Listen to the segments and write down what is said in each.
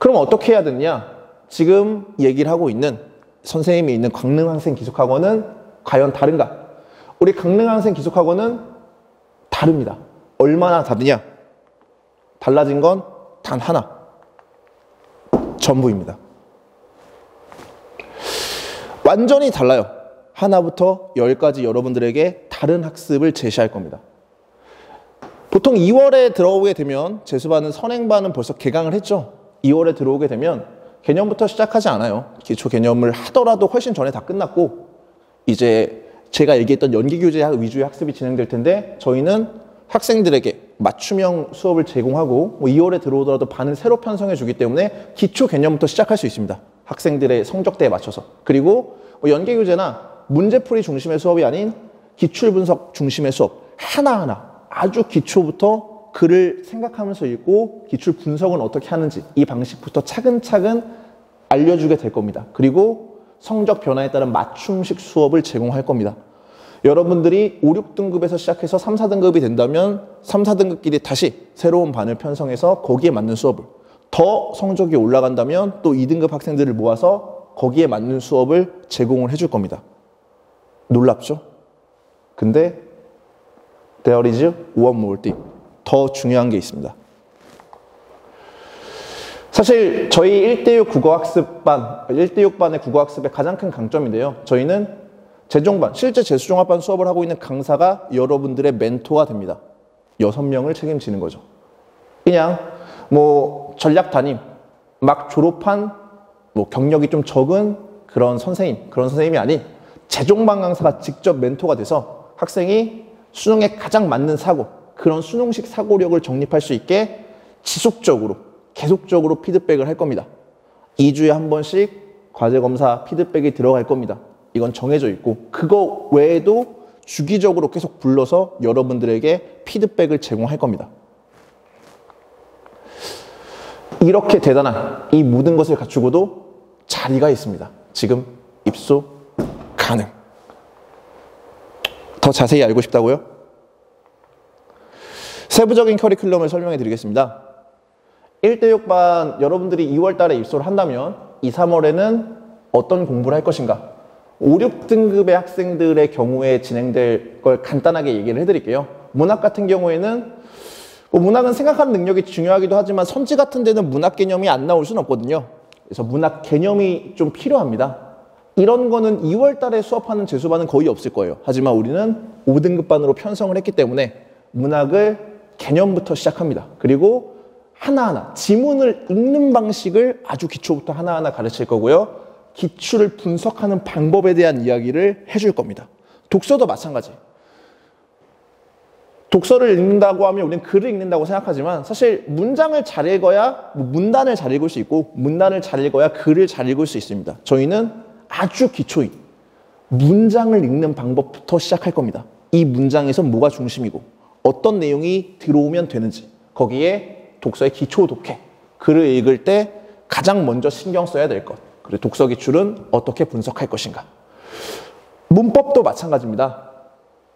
그럼 어떻게 해야 되느냐? 지금 얘기를 하고 있는 선생님이 있는 강릉학생 기숙학원은 과연 다른가? 우리 강릉학생 기숙학원은 다릅니다. 얼마나 다르냐? 달라진 건 단 하나. 전부입니다. 완전히 달라요. 하나부터 10까지 여러분들에게 다른 학습을 제시할 겁니다. 보통 2월에 들어오게 되면 재수반은 선행반은 벌써 개강을 했죠. 2월에 들어오게 되면 개념부터 시작하지 않아요. 기초 개념을 하더라도 훨씬 전에 다 끝났고 이제 제가 얘기했던 연기교재 위주의 학습이 진행될 텐데 저희는 학생들에게 맞춤형 수업을 제공하고 2월에 들어오더라도 반을 새로 편성해 주기 때문에 기초 개념부터 시작할 수 있습니다. 학생들의 성적대에 맞춰서. 그리고 연계교재나 문제풀이 중심의 수업이 아닌 기출분석 중심의 수업 하나하나 아주 기초부터 글을 생각하면서 읽고 기출 분석은 어떻게 하는지 이 방식부터 차근차근 알려주게 될 겁니다. 그리고 성적 변화에 따른 맞춤식 수업을 제공할 겁니다. 여러분들이 5, 6등급에서 시작해서 3, 4등급이 된다면 3, 4등급끼리 다시 새로운 반을 편성해서 거기에 맞는 수업을 더 성적이 올라간다면 또 2등급 학생들을 모아서 거기에 맞는 수업을 제공을 해줄 겁니다. 놀랍죠? 근데 there is one more thing. 더 중요한 게 있습니다. 사실 저희 1대6 국어학습반, 1대6반의 국어학습의 가장 큰 강점인데요. 저희는 재종반, 실제 재수종합반 수업을 하고 있는 강사가 여러분들의 멘토가 됩니다. 6명을 책임지는 거죠. 그냥 전략 담임, 막 졸업한 경력이 좀 적은 그런 선생님이 아닌 재종반 강사가 직접 멘토가 돼서 학생이 수능에 가장 맞는 사고, 그런 수능식 사고력을 정립할 수 있게 지속적으로, 계속적으로 피드백을 할 겁니다. 2주에 한 번씩 과제검사 피드백이 들어갈 겁니다. 이건 정해져 있고 그거 외에도 주기적으로 계속 불러서 여러분들에게 피드백을 제공할 겁니다. 이렇게 대단한 이 모든 것을 갖추고도 자리가 있습니다. 지금 입소 가능. 더 자세히 알고 싶다고요? 세부적인 커리큘럼을 설명해 드리겠습니다. 1대6반 여러분들이 2월 달에 입소를 한다면 2, 3월에는 어떤 공부를 할 것인가? 5, 6등급의 학생들의 경우에 진행될 걸 간단하게 얘기를 해드릴게요. 문학 같은 경우에는 문학은 생각하는 능력이 중요하기도 하지만 선지 같은 데는 문학 개념이 안 나올 수는 없거든요. 그래서 문학 개념이 좀 필요합니다. 이런 거는 2월 달에 수업하는 재수반은 거의 없을 거예요. 하지만 우리는 5등급반으로 편성을 했기 때문에 문학을 개념부터 시작합니다. 그리고 하나하나 지문을 읽는 방식을 아주 기초부터 하나하나 가르칠 거고요. 기출을 분석하는 방법에 대한 이야기를 해줄 겁니다. 독서도 마찬가지. 독서를 읽는다고 하면 우리는 글을 읽는다고 생각하지만 사실 문장을 잘 읽어야 문단을 잘 읽을 수 있고 문단을 잘 읽어야 글을 잘 읽을 수 있습니다. 저희는 아주 기초인 문장을 읽는 방법부터 시작할 겁니다. 이 문장에서 뭐가 중심이고 어떤 내용이 들어오면 되는지 거기에 독서의 기초 독해, 글을 읽을 때 가장 먼저 신경 써야 될 것, 그리고 독서 기출은 어떻게 분석할 것인가. 문법도 마찬가지입니다.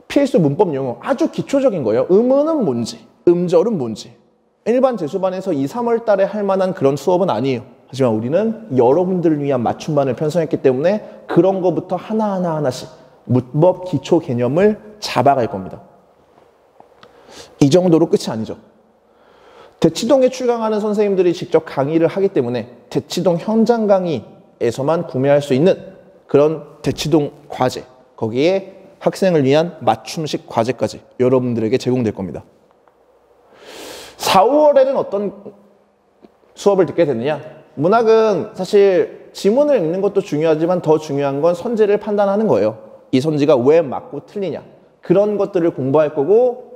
필수 문법 용어 아주 기초적인 거예요. 음은은 뭔지, 음절은 뭔지. 일반 재수반에서 2, 3월 달에 할 만한 그런 수업은 아니에요. 하지만 우리는 여러분들을 위한 맞춤반을 편성했기 때문에 그런 거부터 하나씩 문법 기초 개념을 잡아갈 겁니다. 이 정도로 끝이 아니죠. 대치동에 출강하는 선생님들이 직접 강의를 하기 때문에 대치동 현장 강의에서만 구매할 수 있는 그런 대치동 과제, 거기에 학생을 위한 맞춤식 과제까지 여러분들에게 제공될 겁니다. 4, 5월에는 어떤 수업을 듣게 되느냐? 문학은 사실 지문을 읽는 것도 중요하지만 더 중요한 건 선지를 판단하는 거예요. 이 선지가 왜 맞고 틀리냐? 그런 것들을 공부할 거고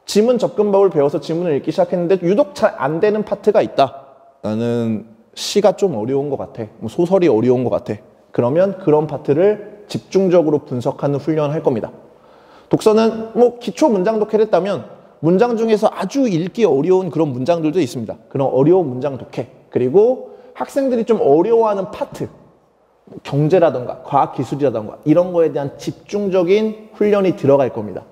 지문 접근법을 배워서 지문을 읽기 시작했는데 유독 잘 안 되는 파트가 있다. 나는 시가 좀 어려운 것 같아. 소설이 어려운 것 같아. 그러면 그런 파트를 집중적으로 분석하는 훈련을 할 겁니다. 독서는 기초 문장 독해를 했다면 문장 중에서 아주 읽기 어려운 그런 문장들도 있습니다. 그런 어려운 문장 독해. 그리고 학생들이 좀 어려워하는 파트, 경제라던가 과학기술이라던가 이런 거에 대한 집중적인 훈련이 들어갈 겁니다.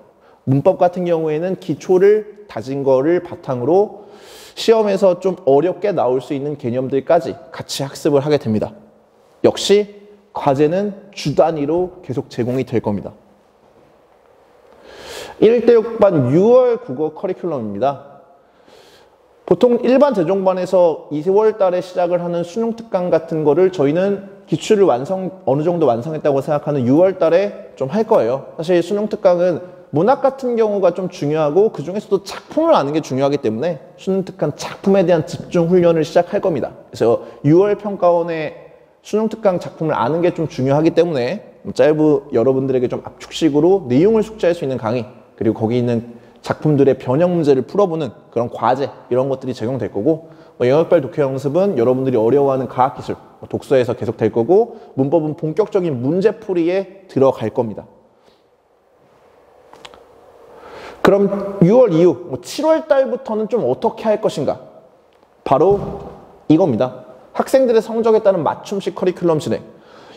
문법 같은 경우에는 기초를 다진 거를 바탕으로 시험에서 좀 어렵게 나올 수 있는 개념들까지 같이 학습을 하게 됩니다. 역시 과제는 주 단위로 계속 제공이 될 겁니다. 1대6반 6월 국어 커리큘럼입니다. 보통 일반 재종반에서 2월 달에 시작을 하는 수능 특강 같은 거를 저희는 기출을 어느 정도 완성했다고 생각하는 6월 달에 좀 할 거예요. 사실 수능 특강은 문학 같은 경우가 좀 중요하고 그 중에서도 작품을 아는 게 중요하기 때문에 수능 특강 작품에 대한 집중 훈련을 시작할 겁니다. 그래서 6월 평가원의 수능 특강 작품을 아는 게 좀 중요하기 때문에 여러분들에게 좀 압축식으로 내용을 숙지할 수 있는 강의, 그리고 거기 있는 작품들의 변형 문제를 풀어보는 그런 과제, 이런 것들이 적용될 거고, 영역별 독해 연습은 여러분들이 어려워하는 과학기술, 독서에서 계속 될 거고, 문법은 본격적인 문제풀이에 들어갈 겁니다. 그럼 6월 이후 7월 달부터는 좀 어떻게 할 것인가? 바로 이겁니다. 학생들의 성적에 따른 맞춤식 커리큘럼 진행.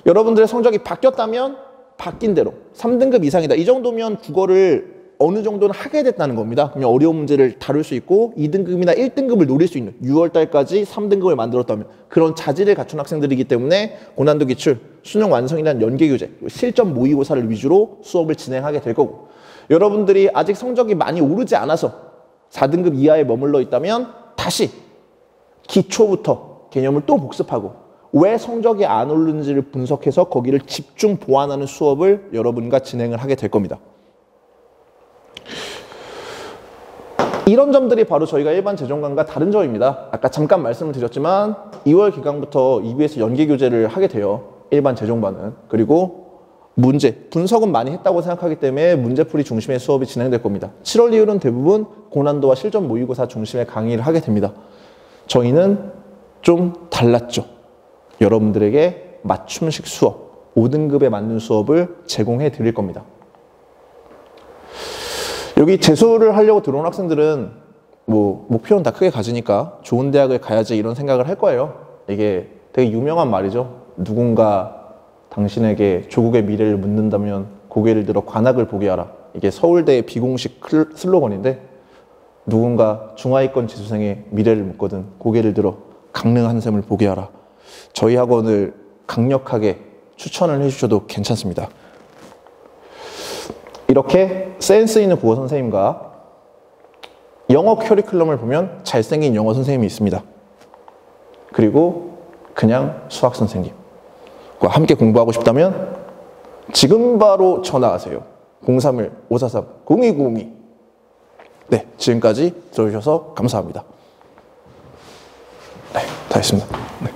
여러분들의 성적이 바뀌었다면 바뀐 대로 3등급 이상이다. 이 정도면 국어를 어느 정도는 하게 됐다는 겁니다. 그냥 어려운 문제를 다룰 수 있고 2등급이나 1등급을 노릴 수 있는 6월 달까지 3등급을 만들었다면 그런 자질을 갖춘 학생들이기 때문에 고난도 기출, 수능 완성이란 연계교재, 실전 모의고사를 위주로 수업을 진행하게 될 거고, 여러분들이 아직 성적이 많이 오르지 않아서 4등급 이하에 머물러 있다면 다시 기초부터 개념을 또 복습하고 왜 성적이 안 오르는지를 분석해서 거기를 집중 보완하는 수업을 여러분과 진행을 하게 될 겁니다. 이런 점들이 바로 저희가 일반 재종반과 다른 점입니다. 아까 잠깐 말씀을 드렸지만 2월 기간부터 EBS 연계교재를 하게 돼요. 일반 재종반은. 그리고 문제, 분석은 많이 했다고 생각하기 때문에 문제풀이 중심의 수업이 진행될 겁니다. 7월 이후는 대부분 고난도와 실전 모의고사 중심의 강의를 하게 됩니다. 저희는 좀 달랐죠. 여러분들에게 맞춤식 수업, 5등급에 맞는 수업을 제공해 드릴 겁니다. 여기 재수를 하려고 들어온 학생들은 목표는 다 크게 가지니까 좋은 대학을 가야지 이런 생각을 할 거예요. 이게 되게 유명한 말이죠. 누군가 당신에게 조국의 미래를 묻는다면 고개를 들어 관악을 보게 하라. 이게 서울대의 비공식 슬로건인데, 누군가 중하위권 재수생의 미래를 묻거든 고개를 들어 강릉 한샘을 보게 하라. 저희 학원을 강력하게 추천을 해주셔도 괜찮습니다. 이렇게 센스 있는 국어 선생님과 영어 커리큘럼을 보면 잘생긴 영어 선생님이 있습니다. 그리고 그냥 수학 선생님과 함께 공부하고 싶다면 지금 바로 전화하세요. 031-543-0202. 네, 지금까지 들어주셔서 감사합니다. 네, 다 했습니다. 네.